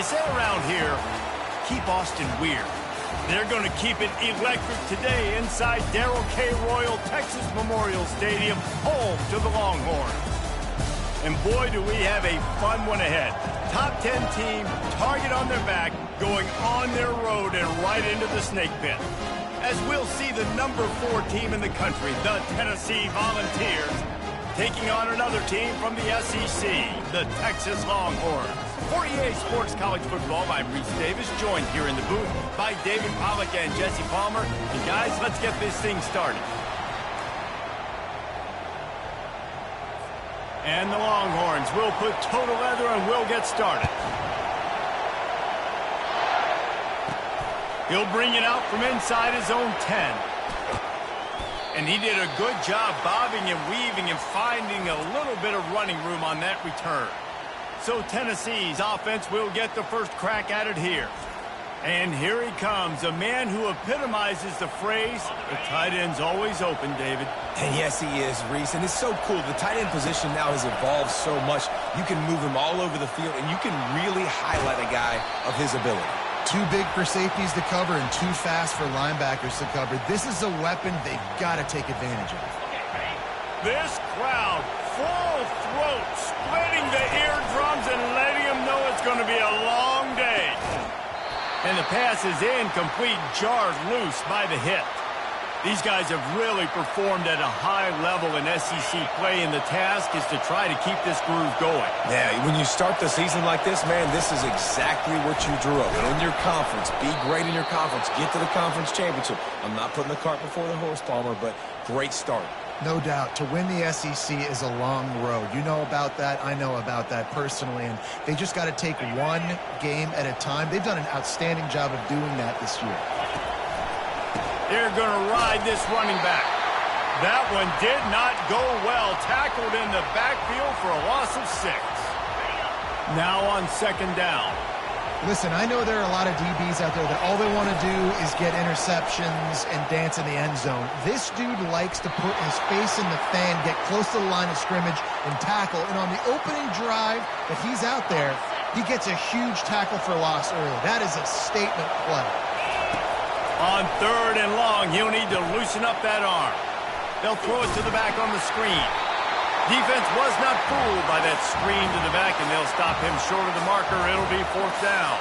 say around here, keep Austin weird. They're going to keep it electric today inside Darrell K. Royal Texas Memorial Stadium, home to the Longhorns. And boy, do we have a fun one ahead. Top 10 team, target on their back, going on their road and right into the snake pit. As we'll see the number 4 team in the country, the Tennessee Volunteers, taking on another team from the SEC, the Texas Longhorns. For EA Sports College Football, I'm Reese Davis, joined here in the booth by David Pollack and Jesse Palmer. And guys, let's get this thing started. And the Longhorns will put toe to leather and will get started. He'll bring it out from inside his own 10. And he did a good job bobbing and weaving and finding a little bit of running room on that return. So Tennessee's offense will get the first crack at it here. And here he comes, a man who epitomizes the phrase, the tight end's always open, David. And yes, he is, Reese. And it's so cool. The tight end position now has evolved so much. You can move him all over the field, and you can really highlight a guy of his ability. Too big for safeties to cover and too fast for linebackers to cover. This is a weapon they've got to take advantage of. This crowd, full throat, splitting the eardrums and letting them know it's going to be a long day. And the pass is incomplete, jarred loose by the hit. These guys have really performed at a high level in SEC play, and the task is to try to keep this groove going. Yeah, when you start the season like this, man, this is exactly what you drew up. Win your conference, be great in your conference, get to the conference championship. I'm not putting the cart before the horse, Palmer, but great start. No doubt. To win the SEC is a long road. You know about that. I know about that personally. And they just got to take one game at a time. They've done an outstanding job of doing that this year. They're going to ride this running back. That one did not go well. Tackled in the backfield for a loss of 6. Now on second down. Listen, I know there are a lot of DBs out there that all they want to do is get interceptions and dance in the end zone. This dude likes to put his face in the fan, get close to the line of scrimmage, and tackle. And on the opening drive that he's out there, he gets a huge tackle for loss early. That is a statement play. On third and long, he'll need to loosen up that arm. They'll throw it to the back on the screen. Defense was not fooled by that screen to the back, and they'll stop him short of the marker. It'll be 4th down.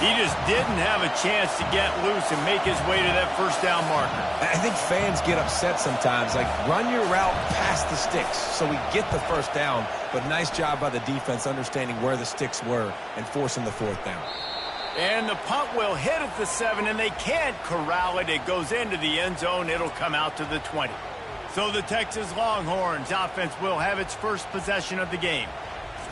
He just didn't have a chance to get loose and make his way to that first down marker. I think fans get upset sometimes. Like, run your route past the sticks so we get the first down. But nice job by the defense understanding where the sticks were and forcing the 4th down. And the punt will hit at the 7, and they can't corral it. It goes into the end zone. It'll come out to the 20. So the Texas Longhorns offense will have its first possession of the game.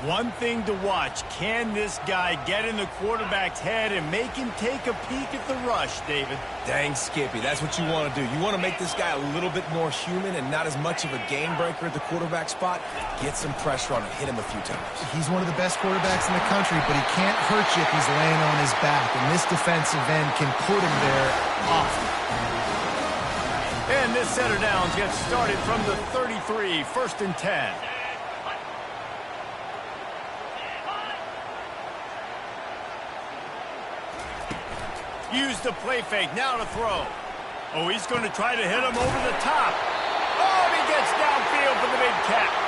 One thing to watch, can this guy get in the quarterback's head and make him take a peek at the rush, David? Dang, Skippy, that's what you want to do. You want to make this guy a little bit more human and not as much of a game breaker at the quarterback spot. Get some pressure on him, hit him a few times. He's one of the best quarterbacks in the country, but he can't hurt you if he's laying on his back, and this defensive end can put him there often. And this set of downs gets started from the 33, 1st and 10. Use the play fake, now to throw. Oh, he's going to try to hit him over the top. Oh, and he gets downfield for the big catch.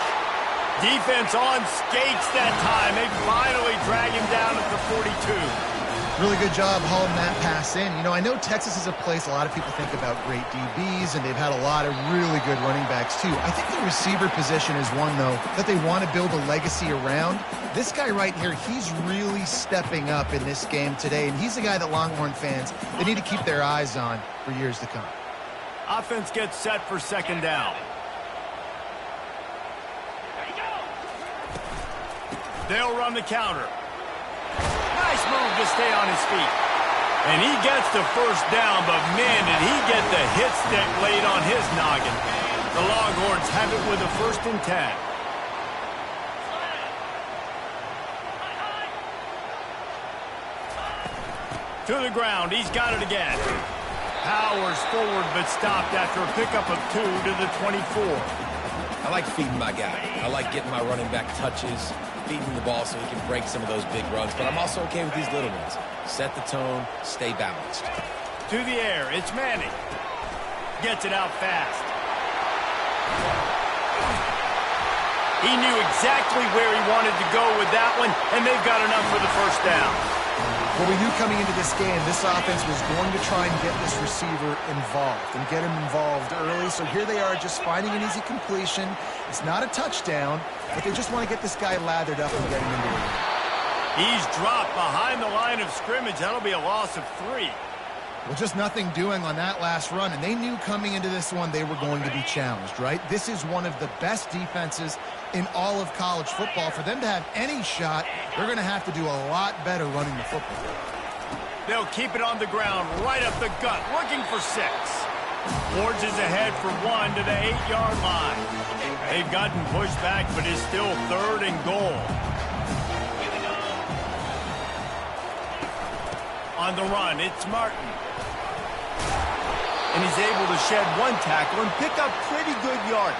Defense on skates that time. They finally drag him down at the 42. Really good job hauling that pass in. You know, I know Texas is a place a lot of people think about great DBs, and they've had a lot of really good running backs, too. I think the receiver position is one, though, that they want to build a legacy around. This guy right here, he's really stepping up in this game today, and he's the guy that Longhorn fans, they need to keep their eyes on for years to come. Offense gets set for second down. They'll run the counter. Nice move to stay on his feet. And he gets the first down, but man, did he get the hit stick laid on his noggin. The Longhorns have it with a 1st and 10. To the ground, he's got it again. Powers forward, but stopped after a pickup of 2 to the 24. I like feeding my guy. I like getting my running back touches. feed him the ball so he can break some of those big runs, but I'm also okay with these little ones. Set the tone, stay balanced. To the air, it's Manning. Gets it out fast. He knew exactly where he wanted to go with that one, and they've got enough for the first down. Well, we knew coming into this game, this offense was going to try and get this receiver involved and get him involved early. So here they are just finding an easy completion. It's not a touchdown, but they just want to get this guy lathered up and get him into it. He's dropped behind the line of scrimmage. That'll be a loss of 3. Well, just nothing doing on that last run, and they knew coming into this one they were going to be challenged, right? This is one of the best defenses in all of college football. For them to have any shot, they're going to have to do a lot better running the football. They'll keep it on the ground, right up the gut, looking for 6. Forges ahead for 1 to the 8-yard line. They've gotten pushed back, but it's still 3rd and goal. On the run, it's Martin. And he's able to shed 1 tackle and pick up pretty good yardage.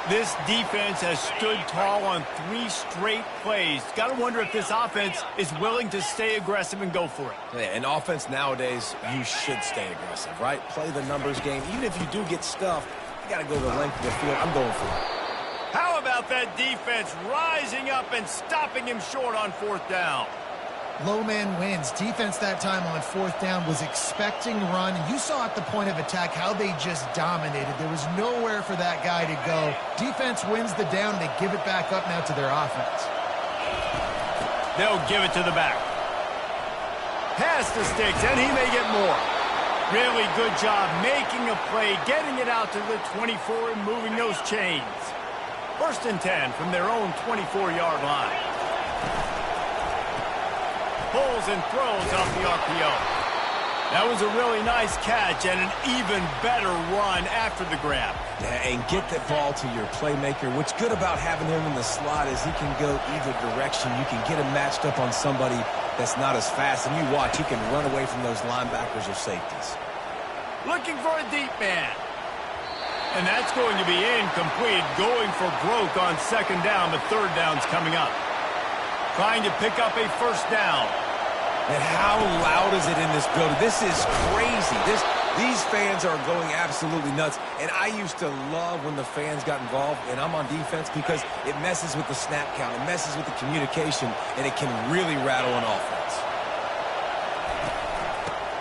This defense has stood tall on 3 straight plays. Got to wonder if this offense is willing to stay aggressive and go for it. Yeah, in offense nowadays, you should stay aggressive, right? Play the numbers game. Even if you do get stuffed, you got to go the length of the field. I'm going for it. How about that defense rising up and stopping him short on 4th down? Low man wins. Defense that time on 4th down was expecting run. You saw at the point of attack how they just dominated. There was nowhere for that guy to go. Defense wins the down. They give it back up now to their offense. They'll give it to the back. Pass the sticks, and he may get more. Really good job making a play, getting it out to the 24 and moving those chains. 1st and 10 from their own 24-yard line. Pulls and throws off the RPO. That was a really nice catch and an even better run after the grab. Yeah, and get that ball to your playmaker. What's good about having him in the slot is he can go either direction. You can get him matched up on somebody that's not as fast. And you watch, he can run away from those linebackers or safeties. Looking for a deep man. And that's going to be incomplete. Going for broke on 2nd down, but 3rd down's coming up. Trying to pick up a 1st down. And how loud is it in this building? This is crazy. These fans are going absolutely nuts. And I used to love when the fans got involved, and I'm on defense, because it messes with the snap count. It messes with the communication, and it can really rattle an offense.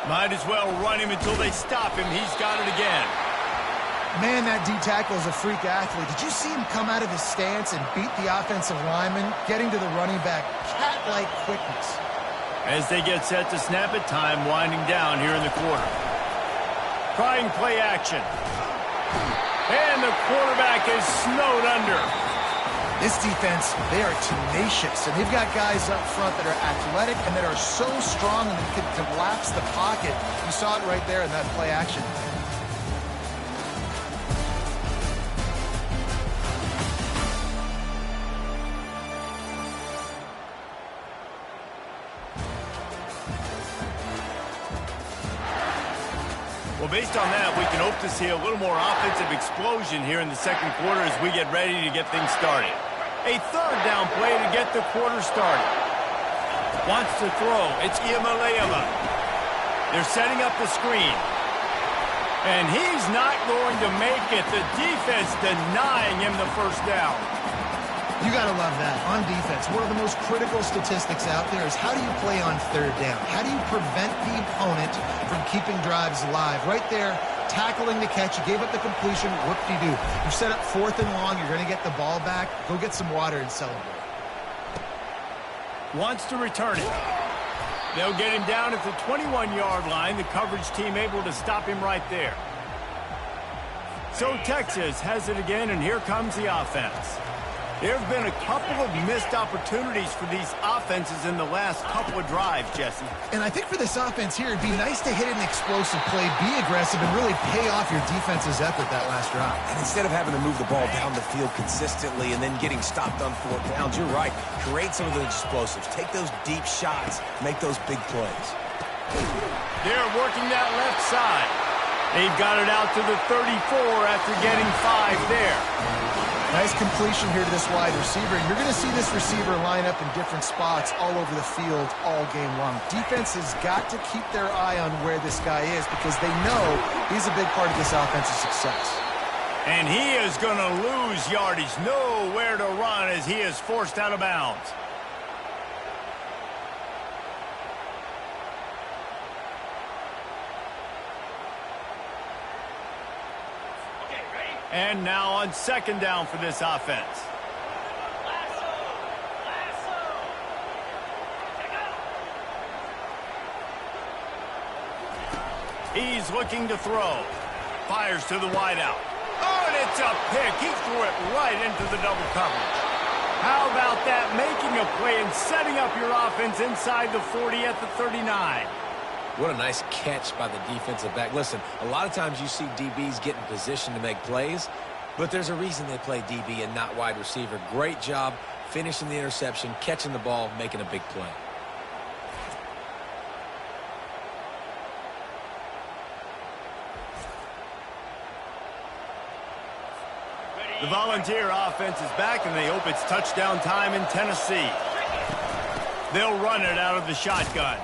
Might as well run him until they stop him. He's got it again. Man, that D-tackle is a freak athlete. Did you see him come out of his stance and beat the offensive lineman, getting to the running back? Cat-like quickness. As they get set to snap it, time winding down here in the quarter. Trying play action. And the quarterback is snowed under. This defense, they are tenacious, and they've got guys up front that are athletic and that are so strong and can collapse the pocket. You saw it right there in that play action. Well, based on that, we can hope to see a little more offensive explosion here in the 2nd quarter as we get ready to get things started. A 3rd down play to get the quarter started. Wants to throw. It's Iamaleava. They're setting up the screen. And he's not going to make it. The defense denying him the 1st down. You got to love that. On defense, one of the most critical statistics out there is how do you play on 3rd down? How do you prevent the opponent from keeping drives alive? Right there, tackling the catch. You gave up the completion. Whoop-de-doo. You set up 4th and long. You're going to get the ball back. Go get some water and celebrate. Wants to return it. They'll get him down at the 21-yard line. The coverage team able to stop him right there. So Texas has it again, and here comes the offense. There have been a couple of missed opportunities for these offenses in the last couple of drives, Jesse. And I think for this offense here, it'd be nice to hit an explosive play, be aggressive, and really pay off your defense's effort that last drive. And instead of having to move the ball down the field consistently and then getting stopped on 4th downs, you're right. Create some of those explosives. Take those deep shots. Make those big plays. They're working that left side. They've got it out to the 34 after getting 5 there. Nice completion here to this wide receiver. And you're going to see this receiver line up in different spots all over the field all game long. Defense has got to keep their eye on where this guy is because they know he's a big part of this offensive success. And he is going to lose yardage. Nowhere to run as he is forced out of bounds. And now on second down for this offense. He's looking to throw. Fires to the wideout. Oh, and it's a pick. He threw it right into the double coverage. How about that? Making a play and setting up your offense inside the 40 at the 39. What a nice catch by the defensive back. Listen, a lot of times you see DBs get in position to make plays, but there's a reason they play DB and not wide receiver. Great job finishing the interception, catching the ball, making a big play. The Volunteer offense is back, and they hope it's touchdown time in Tennessee. They'll run it out of the shotgun.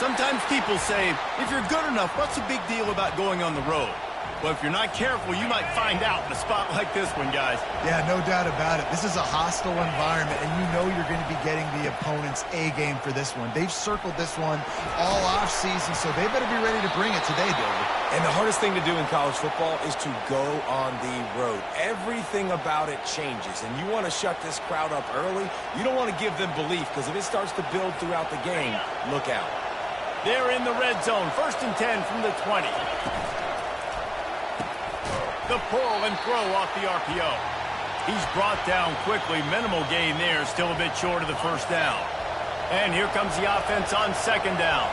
Sometimes people say, if you're good enough, what's the big deal about going on the road? Well, if you're not careful, you might find out in a spot like this one, guys. Yeah, no doubt about it. This is a hostile environment, and you know you're going to be getting the opponent's A-game for this one. They've circled this one all offseason, so they better be ready to bring it today, David. And the hardest thing to do in college football is to go on the road. Everything about it changes, and you want to shut this crowd up early. You don't want to give them belief, because if it starts to build throughout the game, look out. They're in the red zone. 1st and 10 from the 20. The pull and throw off the RPO. He's brought down quickly. Minimal gain there. Still a bit short of the first down. And here comes the offense on second down.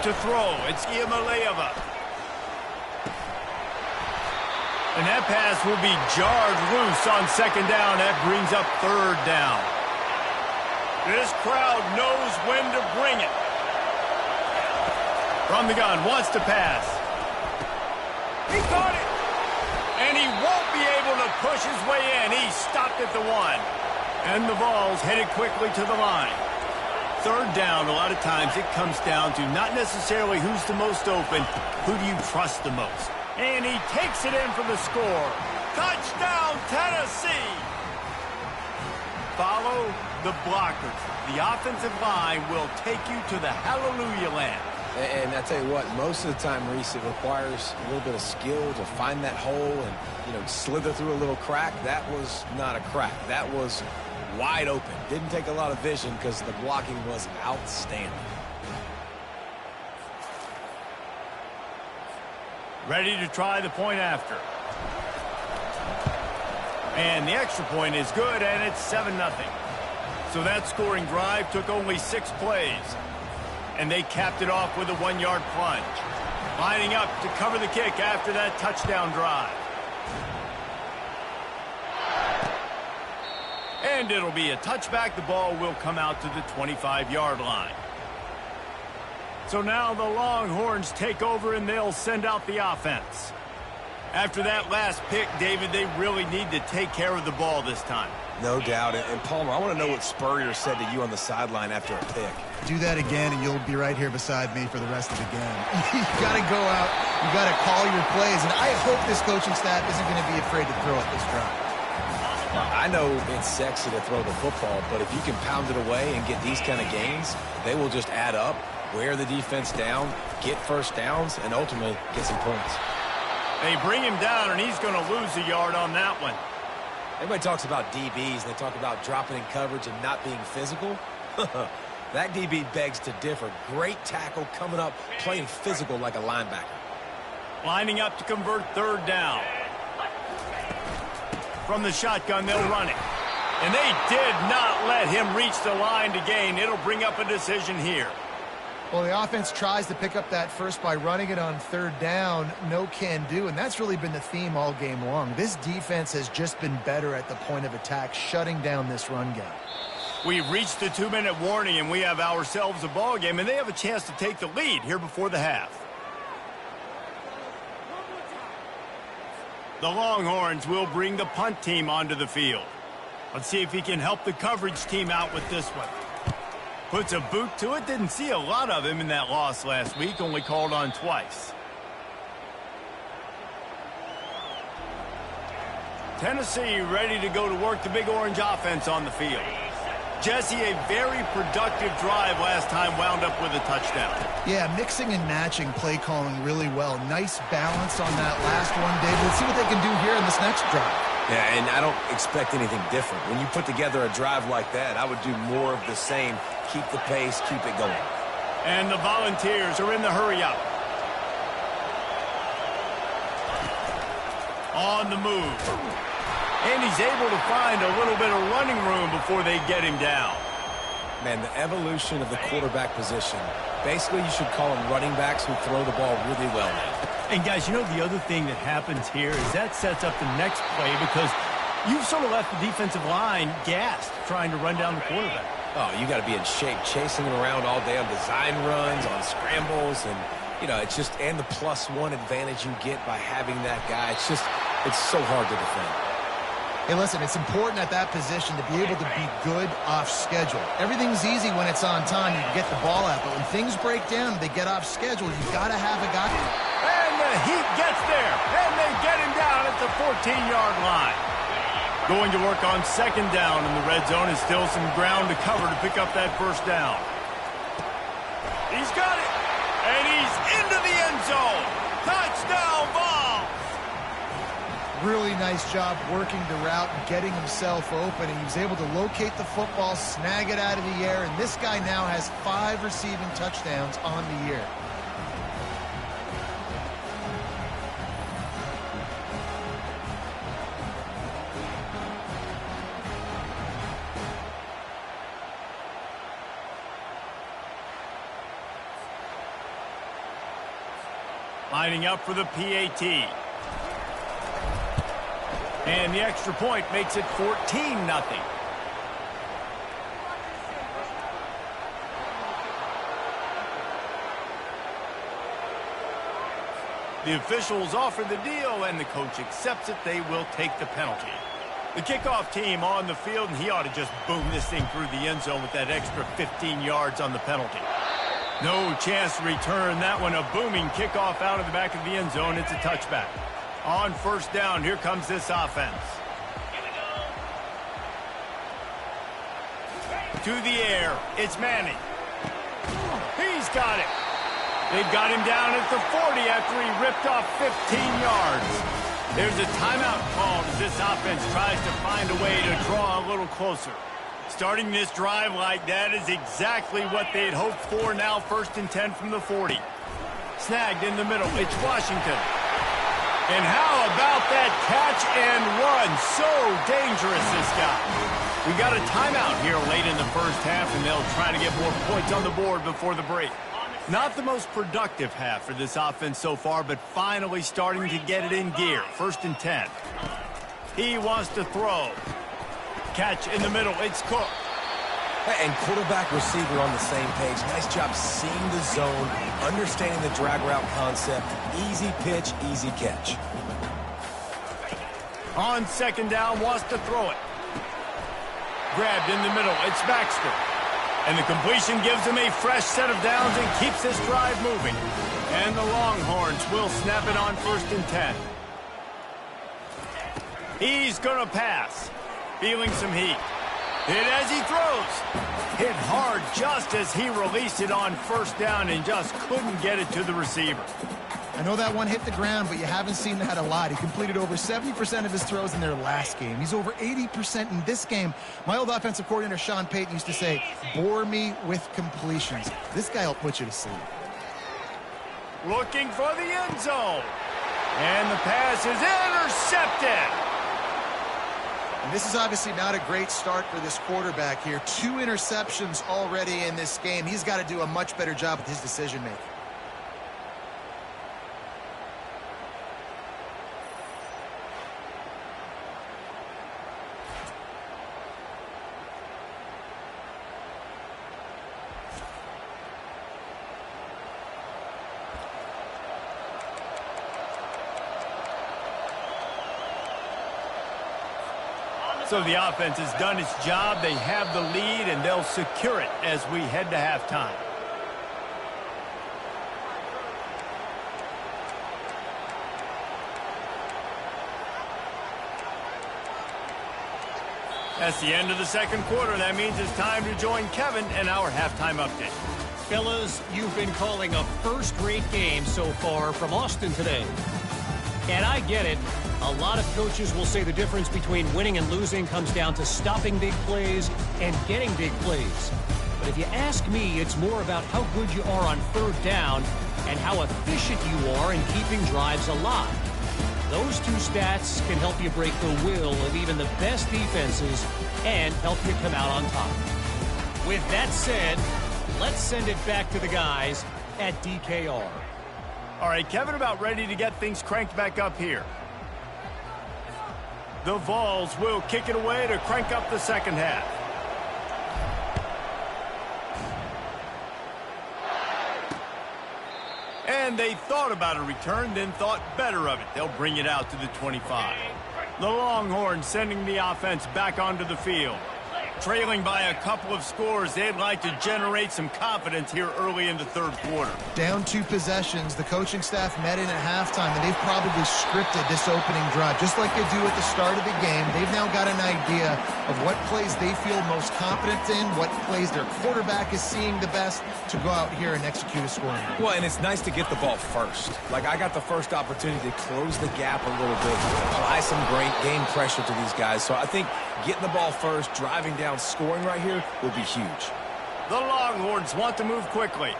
To throw, it's Iamaleava. And that pass will be jarred loose on second down. That brings up third down. This crowd knows when to bring it. From the gun, wants to pass. He caught it. And he won't be able to push his way in. He stopped at the 1. And the Vols headed quickly to the line. Third down, a lot of times it comes down to not necessarily who's the most open, who do you trust the most. And he takes it in for the score. Touchdown, Tennessee! Follow the blockers. The offensive line will take you to the hallelujah land. And I tell you what, most of the time, Reese, it requires a little bit of skill to find that hole and, slither through a little crack. That was not a crack. That was wide open. Didn't take a lot of vision because the blocking was outstanding. Ready to try the point after. And the extra point is good, and it's 7-0. So that scoring drive took only 6 plays. And they capped it off with a 1-yard plunge. Lining up to cover the kick after that touchdown drive. And it'll be a touchback. The ball will come out to the 25-yard line. So now the Longhorns take over, and they'll send out the offense. After that last pick, David, they really need to take care of the ball this time. No doubt. And Palmer, I want to know what Spurrier said to you on the sideline after a pick. Do that again, and you'll be right here beside me for the rest of the game. You got to go out. You got to call your plays. And I hope this coaching staff isn't going to be afraid to throw at this drive. I know it's sexy to throw the football, but if you can pound it away and get these kind of gains, they will just add up, wear the defense down, get first downs, and ultimately get some points. They bring him down, and he's going to lose a yard on that one. Everybody talks about DBs, and they talk about dropping in coverage and not being physical. That DB begs to differ. Great tackle coming up, playing physical like a linebacker. Lining up to convert third down. From the shotgun, they'll run it. And they did not let him reach the line to gain. It'll bring up a decision here. Well, the offense tries to pick up that first by running it on third down. No can do, and that's really been the theme all game long. This defense has just been better at the point of attack, shutting down this run game. We've reached the 2-minute warning, and we have ourselves a ball game, and they have a chance to take the lead here before the half. The Longhorns will bring the punt team onto the field. Let's see if he can help the coverage team out with this one. Puts a boot to it. Didn't see a lot of him in that loss last week. Only called on twice. Tennessee ready to go to work the Big Orange offense on the field. Jesse, a very productive drive last time, wound up with a touchdown. Yeah, mixing and matching play calling really well. Nice balance on that last one, David. Let's see what they can do here in this next drive. Yeah, and I don't expect anything different. When you put together a drive like that, I would do more of the same. Keep the pace, keep it going. And the Volunteers are in the hurry-up. On the move. And he's able to find a little bit of running room before they get him down. Man, the evolution of the quarterback position. Basically, you should call them running backs who throw the ball really well now. And, guys, you know the other thing that happens here is that sets up the next play because you've sort of left the defensive line gassed trying to run down the quarterback. Oh, you got to be in shape, chasing him around all day on design runs, on scrambles, and, you know, it's just, and the +1 advantage you get by having that guy. It's so hard to defend. Hey, listen, it's important at that position to be able to be good off schedule. Everything's easy when it's on time. You can get the ball out, but when things break down, they get off schedule. You've got to have a guy. And the Heat gets there, and they get him down at the 14-yard line. Going to work on second down in the red zone is still some ground to cover to pick up that first down. He's got it, and he's into the end zone. Touchdown ball. Really nice job working the route and getting himself open. And he was able to locate the football, snag it out of the air, and this guy now has 5 receiving touchdowns on the year. Lining up for the PAT. And the extra point makes it 14-0. The officials offer the deal, and the coach accepts it. They will take the penalty. The kickoff team on the field, and he ought to just boom this thing through the end zone with that extra 15 yards on the penalty. No chance to return that one. A booming kickoff out of the back of the end zone. It's a touchback. On first down, here comes this offense. To the air, it's Manning. He's got it. They've got him down at the 40 after he ripped off 15 yards. There's a timeout called as this offense tries to find a way to draw a little closer. Starting this drive like that is exactly what they had hoped for. Now 1st and 10 from the 40. Snagged in the middle, it's Washington. And how about that catch and run? So dangerous, this guy. We got a timeout here late in the first half, and they'll try to get more points on the board before the break. Not the most productive half for this offense so far, but finally starting to get it in gear. 1st and 10. He wants to throw. Catch in the middle, it's Cook. And quarterback receiver on the same page. Nice job seeing the zone, understanding the drag route concept. Easy pitch, easy catch. On second down, wants to throw it. Grabbed in the middle, it's Baxter. And the completion gives him a fresh set of downs and keeps this drive moving. And the Longhorns will snap it on 1st and 10. He's going to pass. Feeling some heat. Hit as he throws. Hit hard just as he released it on first down and just couldn't get it to the receiver. I know that one hit the ground, but you haven't seen that a lot. He completed over 70% of his throws in their last game. He's over 80% in this game. My old offensive coordinator, Sean Payton, used to say, bore me with completions. This guy will put you to sleep. Looking for the end zone. And the pass is intercepted. And this is obviously not a great start for this quarterback here. 2 interceptions already in this game. He's got to do a much better job with his decision-making. So the offense has done its job. They have the lead, and they'll secure it as we head to halftime. That's the end of the second quarter. That means it's time to join Kevin in our halftime update. Fellas, you've been calling a first-rate game so far from Austin today. And I get it. A lot of coaches will say the difference between winning and losing comes down to stopping big plays and getting big plays. But if you ask me, it's more about how good you are on third down and how efficient you are in keeping drives alive. Those two stats can help you break the will of even the best defenses and help you come out on top. With that said, let's send it back to the guys at DKR. All right, Kevin, about ready to get things cranked back up here. The Vols will kick it away to crank up the second half. And they thought about a return, then thought better of it. They'll bring it out to the 25. The Longhorns sending the offense back onto the field. Trailing by a couple of scores, they'd like to generate some confidence here early in the third quarter. Down 2 possessions, the coaching staff met in at halftime, and they've probably scripted this opening drive. Just like they do at the start of the game, they've now got an idea of what plays they feel most confident in, what plays their quarterback is seeing the best to go out here and execute a scoring drive. Well, and it's nice to get the ball first. Like, I got the first opportunity to close the gap a little bit, apply some great game pressure to these guys. So I think getting the ball first, driving down, scoring right here will be huge. The Longhorns want to move quickly.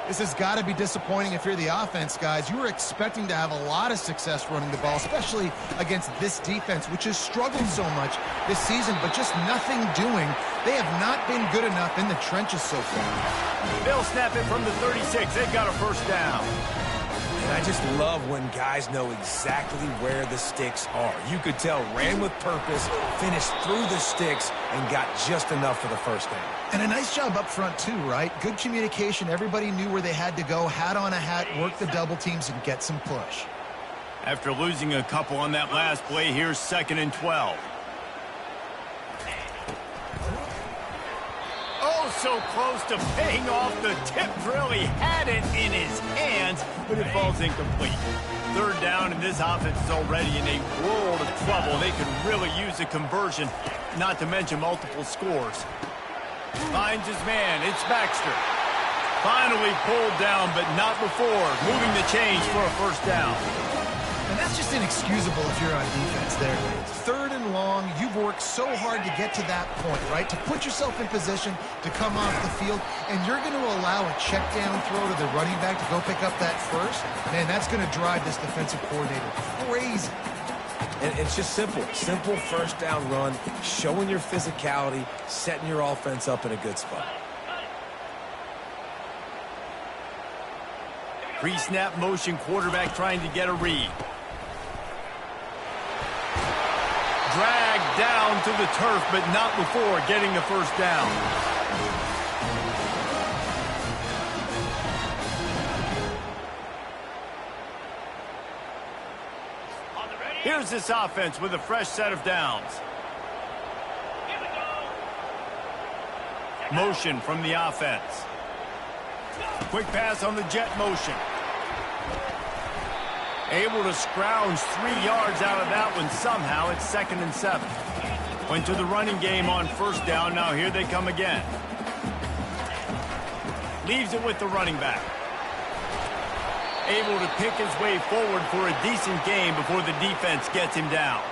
This has got to be disappointing if you're the offense, guys. You were expecting to have a lot of success running the ball, especially against this defense, which has struggled so much this season, but just nothing doing. They have not been good enough in the trenches so far. They'll snap it from the 36. They've got a first down. And I just love when guys know exactly where the sticks are. You could tell ran with purpose, finished through the sticks, and got just enough for the first down. And a nice job up front, too, right? Good communication. Everybody knew where they had to go, hat on a hat, work the double teams, and get some push. After losing a couple on that last play, here's 2nd and 12. Oh, so close to paying off the tip drill. He had it in his hands, but it falls incomplete. Third down, and this offense is already in a world of trouble. They could really use a conversion, not to mention multiple scores. Finds his man. It's Baxter. Finally pulled down, but not before. Moving the chains for a first down. And that's just inexcusable if you're on defense there. 3rd and long, you've worked so hard to get to that point, right? To put yourself in position to come off the field, and you're going to allow a check down throw to the running back to go pick up that first. Man, that's going to drive this defensive coordinator crazy. And it's just simple. Simple first down run, showing your physicality, setting your offense up in a good spot. Pre-snap motion, quarterback trying to get a read. Dragged down to the turf, but not before getting the first down. Here's this offense with a fresh set of downs. Motion from the offense. Quick pass on the jet motion. Able to scrounge 3 yards out of that one somehow. It's 2nd and 7. Went to the running game on first down. Now here they come again. Leaves it with the running back. Able to pick his way forward for a decent game before the defense gets him down.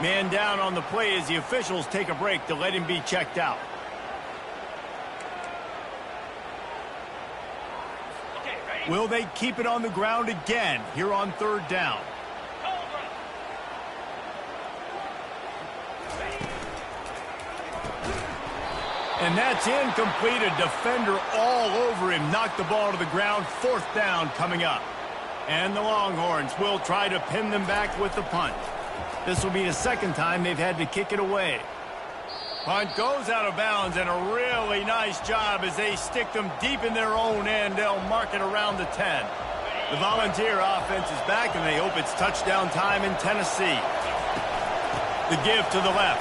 Man down on the play as the officials take a break to let him be checked out. Will they keep it on the ground again here on 3rd down? And that's incomplete. A defender all over him. Knocked the ball to the ground. 4th down coming up. And the Longhorns will try to pin them back with the punt. This will be the 2nd time they've had to kick it away. Punt goes out of bounds, and a really nice job as they stick them deep in their own end. They'll mark it around the 10. The Volunteer offense is back, and they hope it's touchdown time in Tennessee. The give to the left.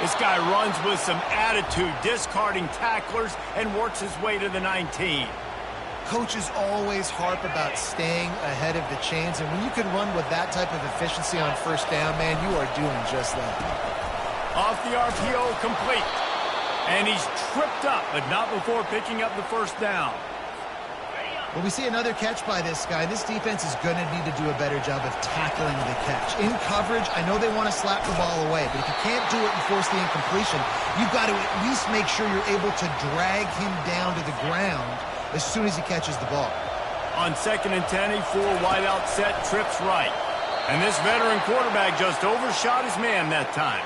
This guy runs with some attitude, discarding tacklers, and works his way to the 19. Coaches always harp about staying ahead of the chains, and when you can run with that type of efficiency on first down, man, you are doing just that. Off the RPO, complete. And he's tripped up, but not before picking up the first down. Well, we see another catch by this guy. This defense is going to need to do a better job of tackling the catch. In coverage, I know they want to slap the ball away, but if you can't do it and force the incompletion, you've got to at least make sure you're able to drag him down to the ground as soon as he catches the ball. On 2nd and 10, a four-wideout set, trips right. And this veteran quarterback just overshot his man that time.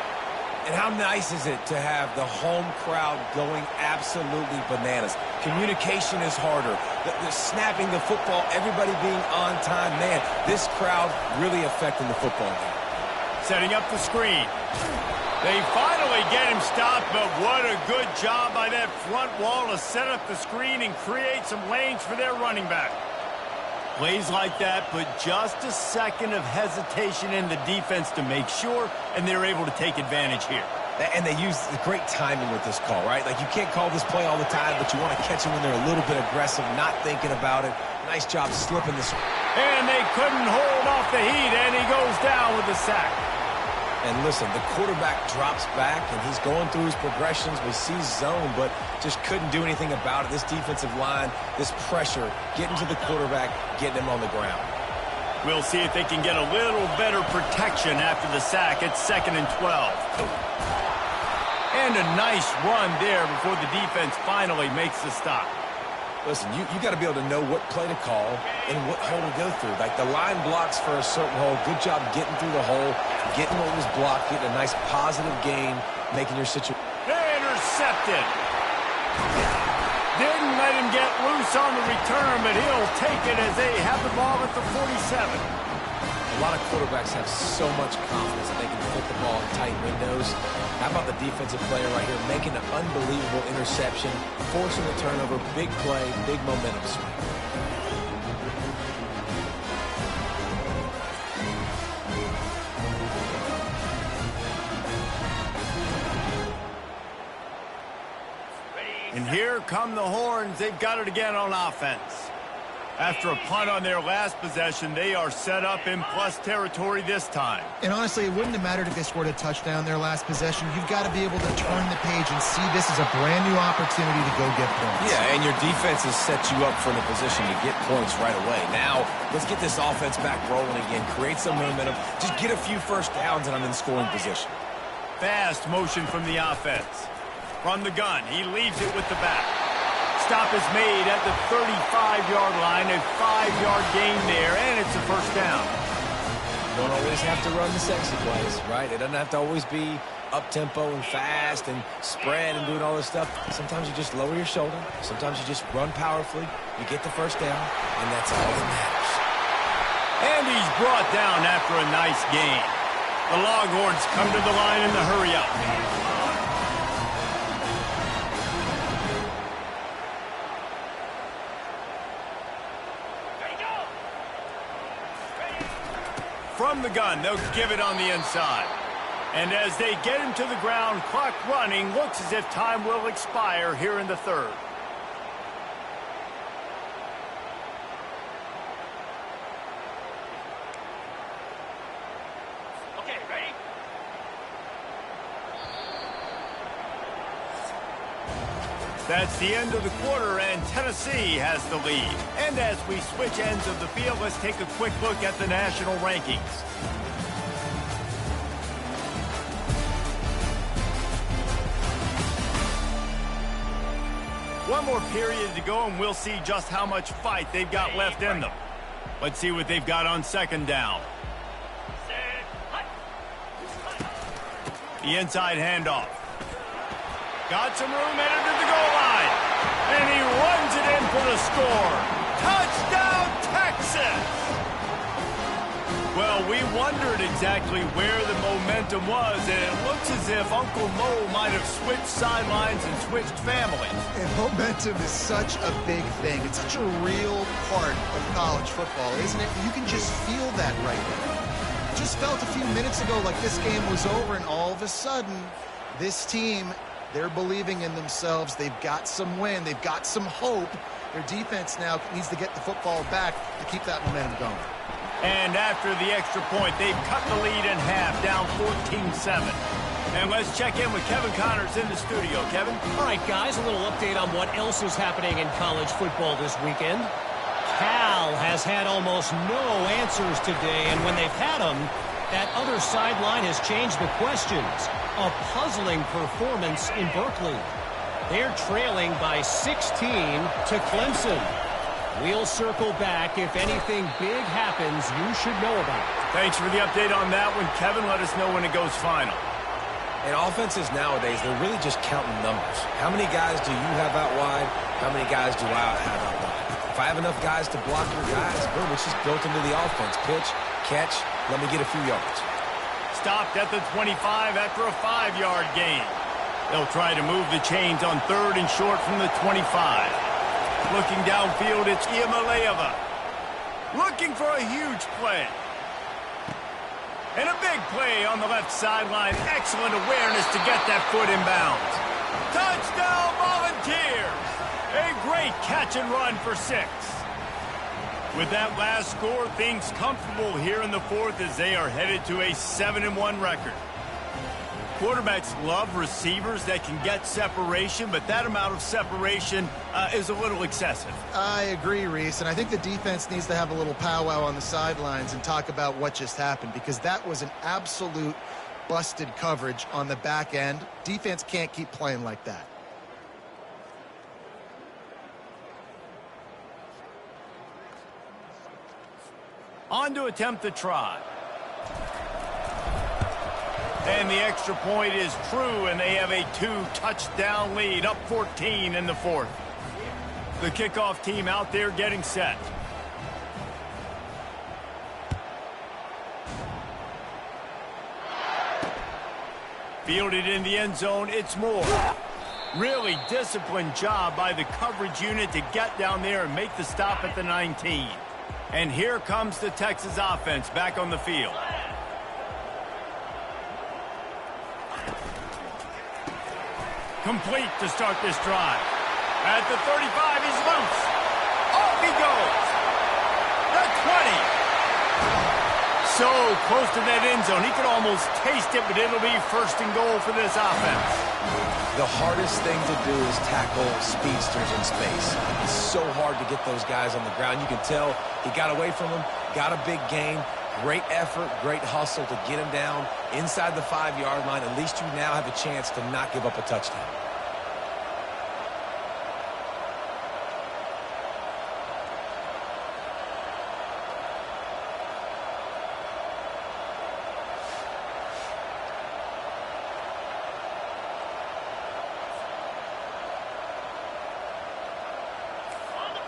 And how nice is it to have the home crowd going absolutely bananas? Communication is harder. The snapping the football, everybody being on time. Man, this crowd really affecting the football game. Setting up the screen. They finally get him stopped, but what a good job by that front wall to set up the screen and create some lanes for their running back. Plays like that put just a second of hesitation in the defense to make sure, and they're able to take advantage here. And they use the great timing with this call, right? Like, you can't call this play all the time, but you want to catch them when they're a little bit aggressive, not thinking about it. Nice job slipping this. And they couldn't hold off the heat, and he goes down with the sack. And listen, the quarterback drops back, and he's going through his progressions. We see zone, but just couldn't do anything about it. This defensive line, this pressure, getting to the quarterback, getting him on the ground. We'll see if they can get a little better protection after the sack. It's 2nd and 12. And a nice run there before the defense finally makes the stop. Listen, you got to be able to know what play to call and what hole to go through. Like, the line blocks for a certain hole. Good job getting through the hole, getting what was blocked, getting a nice positive gain, making your situation. Intercepted. Didn't let him get loose on the return, but he'll take it as they have the ball at the 47. A lot of quarterbacks have so much confidence that they can fit the ball in tight windows. How about the defensive player right here making an unbelievable interception, forcing the turnover, big play, big momentum swing. And here come the horns. They've got it again on offense. After a punt on their last possession, they are set up in plus territory this time. And honestly, it wouldn't have mattered if they scored a touchdown their last possession. You've got to be able to turn the page and see this as a brand new opportunity to go get points. Yeah, and your defense has set you up for a position to get points right away. Now, let's get this offense back rolling again, create some momentum, just get a few first downs, and I'm in scoring position. Fast motion from the offense. From the gun, he leaves it with the back. Stop is made at the 35-yard line, a 5-yard gain there, and it's a first down. Don't always have to run the sexy plays, right? It doesn't have to always be up-tempo and fast and spread and doing all this stuff. Sometimes you just lower your shoulder. Sometimes you just run powerfully. You get the first down, and that's all that matters. And he's brought down after a nice gain. The Longhorns come to the line in the hurry-up. From the gun, they'll give it on the inside. And as they get him to the ground, clock running, looks as if time will expire here in the third. Okay, ready? That's the end of the quarter, and Tennessee has the lead. And as we switch ends of the field, let's take a quick look at the national rankings. One more period to go, and we'll see just how much fight they've got left in them. Let's see what they've got on second down. The inside handoff. Got some room headed to the goal line. And he runs it in for the score. Touchdown, Texas! Well, we wondered exactly where the momentum was, and it looks as if Uncle Mo might have switched sidelines and switched families. And momentum is such a big thing. It's such a real part of college football, isn't it? You can just feel that right now. just felt a few minutes ago like this game was over, and all of a sudden, this team, they're believing in themselves. They've got some wind. They've got some hope. Their defense now needs to get the football back to keep that momentum going. And after the extra point, they've cut the lead in half, down 14-7. And let's check in with Kevin Connors in the studio. Kevin? All right, guys, a little update on what else is happening in college football this weekend. Cal has had almost no answers today, and when they've had them, that other sideline has changed the questions. A puzzling performance in Berkeley. They're trailing by 16 to Clemson. We'll circle back. If anything big happens, you should know about it. Thanks for the update on that one, Kevin. Let us know when it goes final. And offenses nowadays, they're really just counting numbers. How many guys do you have out wide? How many guys do I have out wide? If I have enough guys to block your guys, boom, it's just built into the offense. Pitch, catch, let me get a few yards. Stopped at the 25 after a 5-yard gain. They'll try to move the chains on 3rd and short from the 25. Looking downfield, it's Iamaleava. Looking for a huge play. And a big play on the left sideline. Excellent awareness to get that foot in bounds. Touchdown, Volunteers! A great catch and run for 6. With that last score, things comfortable here in the 4th as they are headed to a 7-1 record. Quarterbacks love receivers that can get separation, but that amount of separation is a little excessive. I agree, Reese, and I think the defense needs to have a little powwow on the sidelines and talk about what just happened, because that was an absolute busted coverage on the back end. Defense can't keep playing like that. On to attempt the try. And the extra point is true, and they have a 2-touchdown lead, up 14 in the 4th. The kickoff team out there getting set. Fielded in the end zone, it's Moore. Really disciplined job by the coverage unit to get down there and make the stop at the 19. And here comes the Texas offense back on the field. Complete to start this drive. At the 35, he's loose. Off he goes. The 20. So close to that end zone. He could almost taste it, but it'll be 1st and goal for this offense. The hardest thing to do is tackle speedsters in space. It's so hard to get those guys on the ground. You can tell he got away from them, got a big gain. Great effort, great hustle to get him down inside the 5-yard line. At least you now have a chance to not give up a touchdown.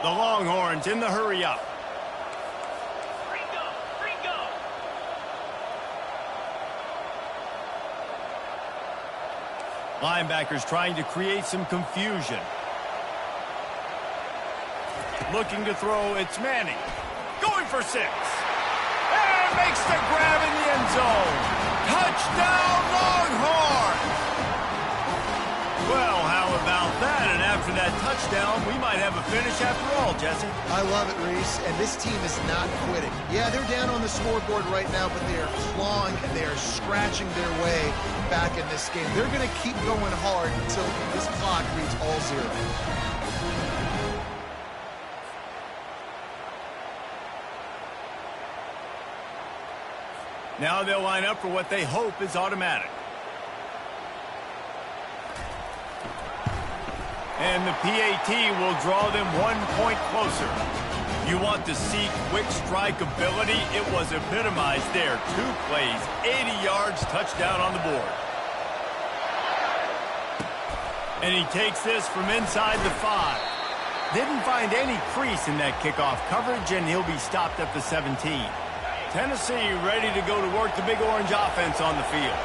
The Longhorns in the hurry up. Linebackers trying to create some confusion. Looking to throw, it's Manning. Going for 6. And makes the grab in the end zone. Touchdown, Longhorns! Well, how about that? And after that touchdown, we might have a finish after all, Jesse. I love it, Reese, and this team is not quitting. Yeah, they're down on the scoreboard right now, but they are clawing and they are scratching their way back in this game. They're going to keep going hard until this clock reads all 0. Now they'll line up for what they hope is automatic. And the PAT will draw them 1 point closer. You want to see quick strike ability? It was epitomized there. 2 plays, 80 yards, touchdown on the board. And he takes this from inside the 5. Didn't find any crease in that kickoff coverage, and he'll be stopped at the 17. Tennessee ready to go to work the Big Orange offense on the field.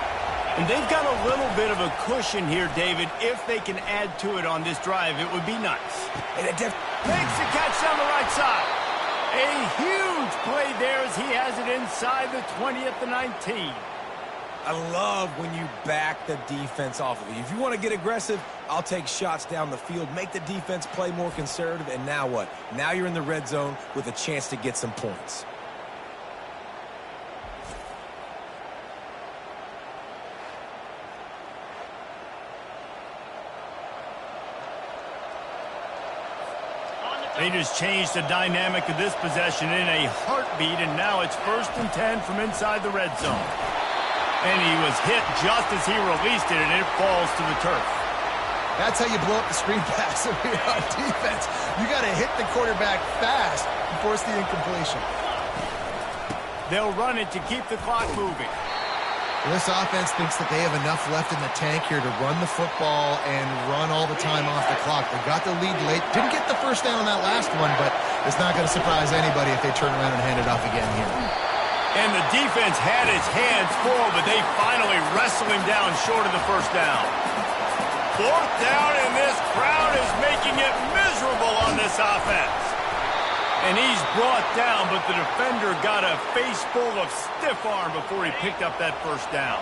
And they've got a little bit of a cushion here, David. If they can add to it on this drive, it would be nice. And it makes the catch down the right side. A huge play there as he has it inside the 20 at the 19. I love when you back the defense off of you. If you want to get aggressive, I'll take shots down the field, make the defense play more conservative, and now what? Now you're in the red zone with a chance to get some points. They just changed the dynamic of this possession in a heartbeat, and now it's 1st and 10 from inside the red zone. And he was hit just as he released it, and it falls to the turf. That's how you blow up the screen pass if you're on defense. You got to hit the quarterback fast and force the incompletion. They'll run it to keep the clock moving. Well, this offense thinks that they have enough left in the tank here to run the football and run all the time off the clock. They got the lead late. Didn't get the first down on that last one, but it's not going to surprise anybody if they turn around and hand it off again here. And the defense had its hands full, but they finally wrestle him down short of the first down. 4th down, and this crowd is making it miserable on this offense. And he's brought down, but the defender got a face full of stiff arm before he picked up that first down.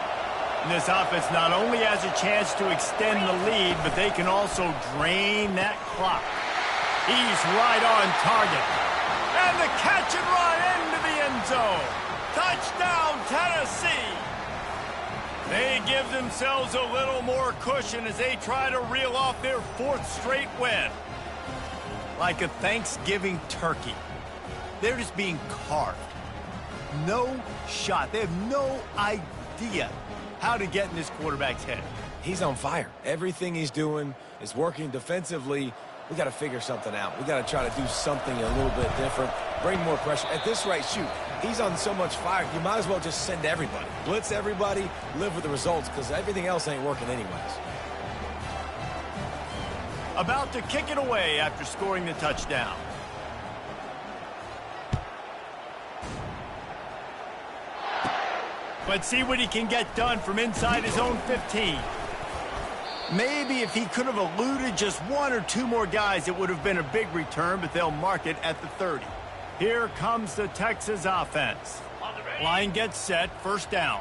And this offense not only has a chance to extend the lead, but they can also drain that clock. He's right on target. And the catch and run into the end zone. Touchdown, Tennessee! They give themselves a little more cushion as they try to reel off their 4th straight win. Like a Thanksgiving turkey. They're just being carved. No shot. They have no idea how to get in this quarterback's head. He's on fire. Everything he's doing is working defensively. We got to figure something out. We got to try to do something a little bit different. Bring more pressure. At this rate, shoot, he's on so much fire, you might as well just send everybody. Blitz everybody, live with the results, because everything else ain't working anyways. About to kick it away after scoring the touchdown. Let's see what he can get done from inside his own 15. Maybe if he could have eluded just 1 or 2 more guys, it would have been a big return, but they'll mark it at the 30. Here comes the Texas offense. Line gets set, 1st down.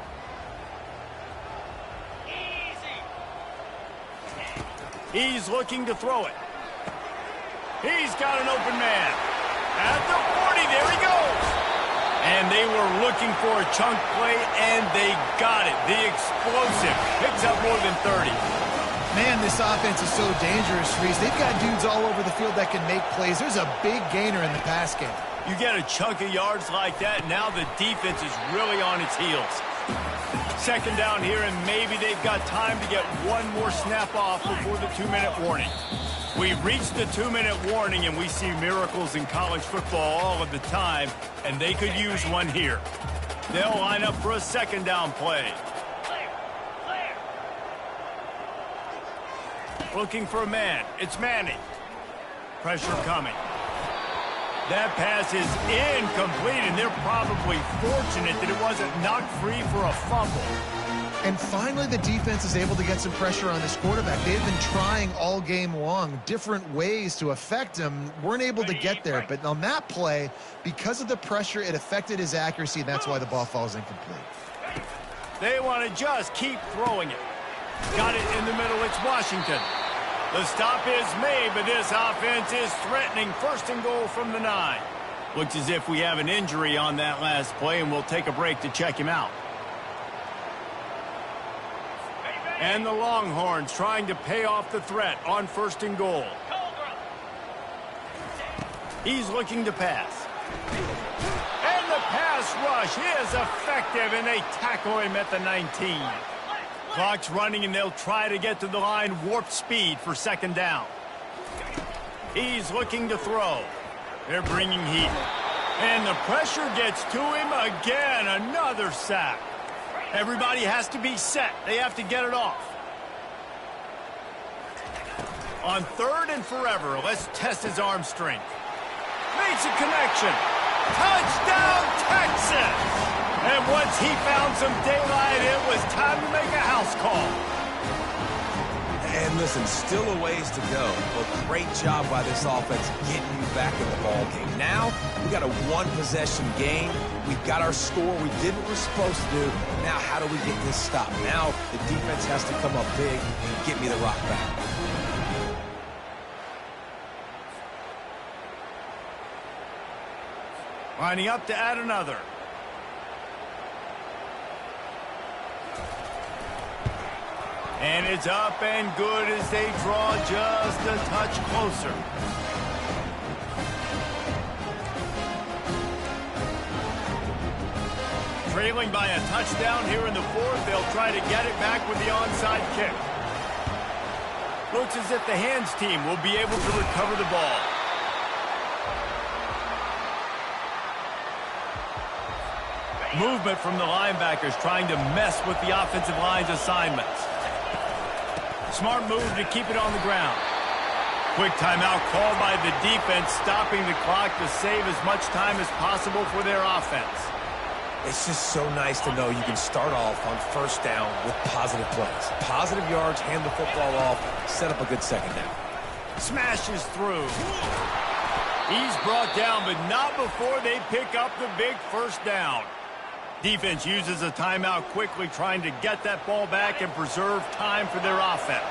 He's looking to throw it. He's got an open man. At the 40, there he goes. And they were looking for a chunk play, and they got it. The explosive picks up more than 30. Man, this offense is so dangerous, Reese. They've got dudes all over the field that can make plays. There's a big gainer in the pass game. You get a chunk of yards like that, now the defense is really on its heels. 2nd down here, and maybe they've got time to get 1 more snap off before the 2-minute warning. We've reached the 2-minute warning, and we see miracles in college football all of the time, and they could use one here. They'll line up for a 2nd down play. Looking for a man. It's Manning. Pressure coming. That pass is incomplete, and they're probably fortunate that it wasn't knocked free for a fumble. And finally, the defense is able to get some pressure on this quarterback. They've been trying all game long, different ways to affect him. Weren't able to get there, but on that play, because of the pressure, it affected his accuracy, and that's why the ball falls incomplete. They want to just keep throwing it. Got it in the middle. It's Washington. The stop is made, but this offense is threatening 1st and goal from the 9. Looks as if we have an injury on that last play, and we'll take a break to check him out. And the Longhorns trying to pay off the threat on 1st and goal. He's looking to pass. And the pass rush is effective, and they tackle him at the 19. Clock's running, and they'll try to get to the line warp speed for 2nd down. He's looking to throw. They're bringing heat. And the pressure gets to him again. Another sack. Everybody has to be set. They have to get it off. On 3rd and forever, let's test his arm strength. Makes a connection. Touchdown, Texas! And once he found some daylight, it was time to make a house call. And listen, still a ways to go, but great job by this offense getting you back in the ball game. Now, we got a one-possession game. We've got our score. We did what we're supposed to do. Now, how do we get this stopped? Now, the defense has to come up big and get me the rock back. Lining up to add another. And it's up and good as they draw just a touch closer. Trailing by a touchdown here in the fourth, they'll try to get it back with the onside kick. Looks as if the hands team will be able to recover the ball. Movement from the linebackers trying to mess with the offensive line's assignments. Smart move to keep it on the ground. Quick timeout called by the defense, stopping the clock to save as much time as possible for their offense. It's just so nice to know you can start off on first down with positive plays. Positive yards, hand the football off, set up a good second down. Smashes through. He's brought down, but not before they pick up the big first down. Defense uses a timeout quickly, trying to get that ball back and preserve time for their offense.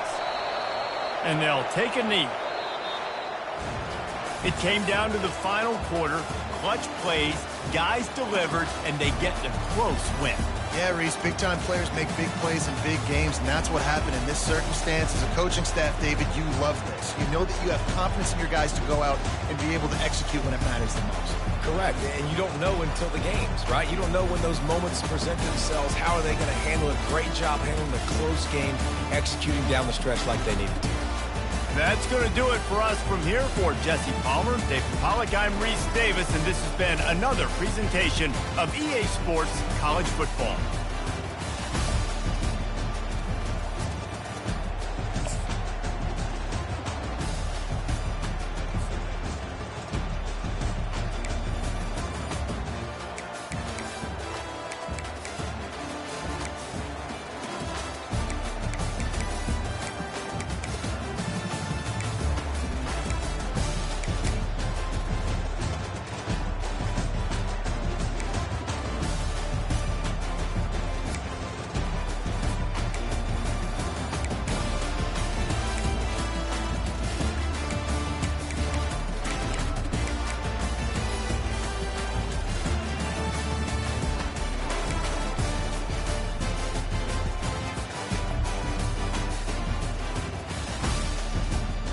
And they'll take a knee. It came down to the final quarter. Clutch plays, guys delivered, and they get a close win. Yeah, Reese, big-time players make big plays in big games, and that's what happened in this circumstance. As a coaching staff, David, you love this. You know that you have confidence in your guys to go out and be able to execute when it matters the most. Correct, and you don't know until the games, right? You don't know when those moments present themselves. How are they going to handle it? Great job handling the close game, executing down the stretch like they needed to. That's going to do it for us from here. For Jesse Palmer, David Pollack, I'm Reese Davis, and this has been another presentation of EA Sports College Football.